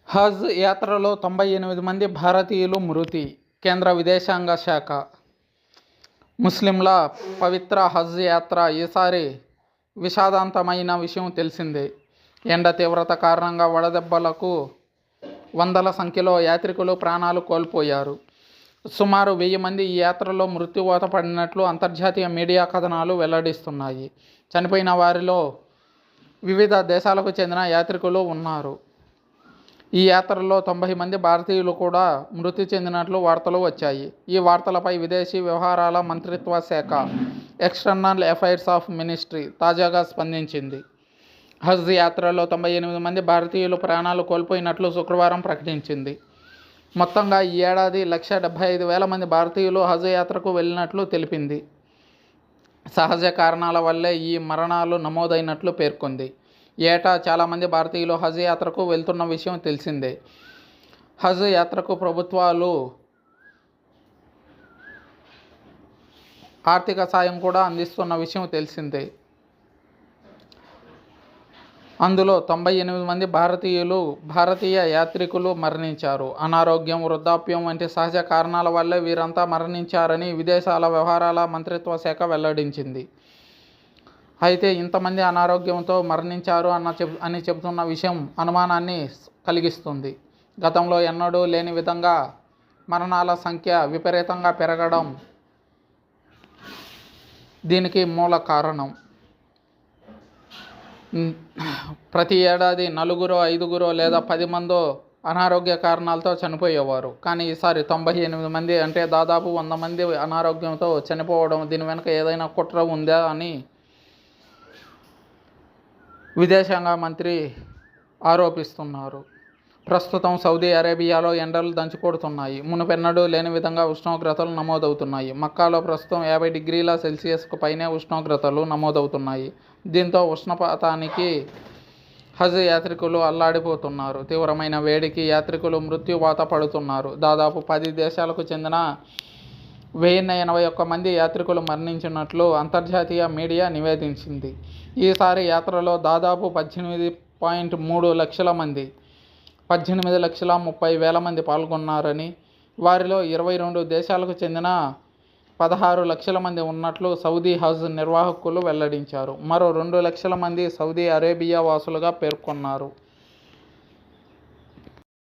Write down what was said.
హజ్ యాత్రలో 98 మంది భారతీయులు మృతి. కేంద్ర విదేశాంగ శాఖ. ముస్లింల పవిత్ర హజ్ యాత్ర ఈసారి విషాదాంతమైన విషయం తెలిసిందే. ఎండ తీవ్రత కారణంగా వడదెబ్బలకు వందల సంఖ్యలో యాత్రికులు ప్రాణాలు కోల్పోయారు. సుమారు 1000 మంది ఈ యాత్రలో మృత్యువాత పడినట్లు అంతర్జాతీయ మీడియా కథనాలు వెల్లడిస్తున్నాయి. చనిపోయిన వారిలో వివిధ దేశాలకు చెందిన యాత్రికులు ఉన్నారు. ఈ యాత్రలో 90 మంది భారతీయులు కూడా మృతి చెందినట్లు వార్తలు వచ్చాయి. ఈ వార్తలపై విదేశీ వ్యవహారాల మంత్రిత్వ శాఖ ఎక్స్టర్నల్ అఫైర్స్ ఆఫ్ మినిస్ట్రీ తాజాగా స్పందించింది. హజ్ యాత్రలో 98 మంది భారతీయులు ప్రాణాలు కోల్పోయినట్లు శుక్రవారం ప్రకటించింది. మొత్తంగా ఈ ఏడాది 1,75,000 మంది భారతీయులు హజ్ యాత్రకు వెళ్ళినట్లు తెలిపింది. సహజ కారణాల వల్లే ఈ మరణాలు నమోదైనట్లు పేర్కొంది. ఏటా చాలామంది భారతీయులు హజ్ యాత్రకు వెళ్తున్న విషయం తెలిసిందే. హజ్ యాత్రకు ప్రభుత్వాలు ఆర్థిక సాయం కూడా అందిస్తున్న విషయం తెలిసిందే. అందులో 98 మంది భారతీయ యాత్రికులు మరణించారు. అనారోగ్యం, వృద్ధాప్యం వంటి సహజ కారణాల వల్లే వీరంతా మరణించారని విదేశాల వ్యవహారాల మంత్రిత్వ శాఖ వెల్లడించింది. అయితే ఇంతమంది అనారోగ్యంతో మరణించారు అని చెబుతున్న విషయం అనుమానాన్ని కలిగిస్తుంది. గతంలో ఎన్నడూ లేని విధంగా మరణాల సంఖ్య విపరీతంగా పెరగడం దీనికి మూల కారణం. ప్రతి ఏడాది 4, 5 లేదా 10 మందో అనారోగ్య కారణాలతో చనిపోయేవారు. కానీ ఈసారి 98 మంది, అంటే దాదాపు 100 మంది అనారోగ్యంతో చనిపోవడం దీని వెనుక ఏదైనా కుట్ర ఉందా అని విదేశాంగ మంత్రి ఆరోపిస్తున్నారు. ప్రస్తుతం సౌదీ అరేబియాలో ఎండలు దంచుకొడుతున్నాయి. మునుపెన్నడూ లేని విధంగా ఉష్ణోగ్రతలు నమోదవుతున్నాయి. మక్కాలో ప్రస్తుతం 50 డిగ్రీల సెల్సియస్కు పైనే ఉష్ణోగ్రతలు నమోదవుతున్నాయి. దీంతో ఉష్ణపాతానికి హజ్ యాత్రికులు అల్లాడిపోతున్నారు. తీవ్రమైన వేడికి యాత్రికులు మృత్యువాత పడుతున్నారు. దాదాపు 10 దేశాలకు చెందిన 1081 మంది యాత్రికులు మరణించినట్లు అంతర్జాతీయ మీడియా నివేదించింది. ఈసారి యాత్రలో దాదాపు 18.3 లక్షల మంది, 18,30,000 మంది పాల్గొన్నారని, వారిలో 22 దేశాలకు చెందిన 16 లక్షల మంది ఉన్నట్లు సౌదీ హజ్ నిర్వాహకులు వెల్లడించారు. మరో 2 లక్షల మంది సౌదీ అరేబియా వాసులుగా పేర్కొన్నారు.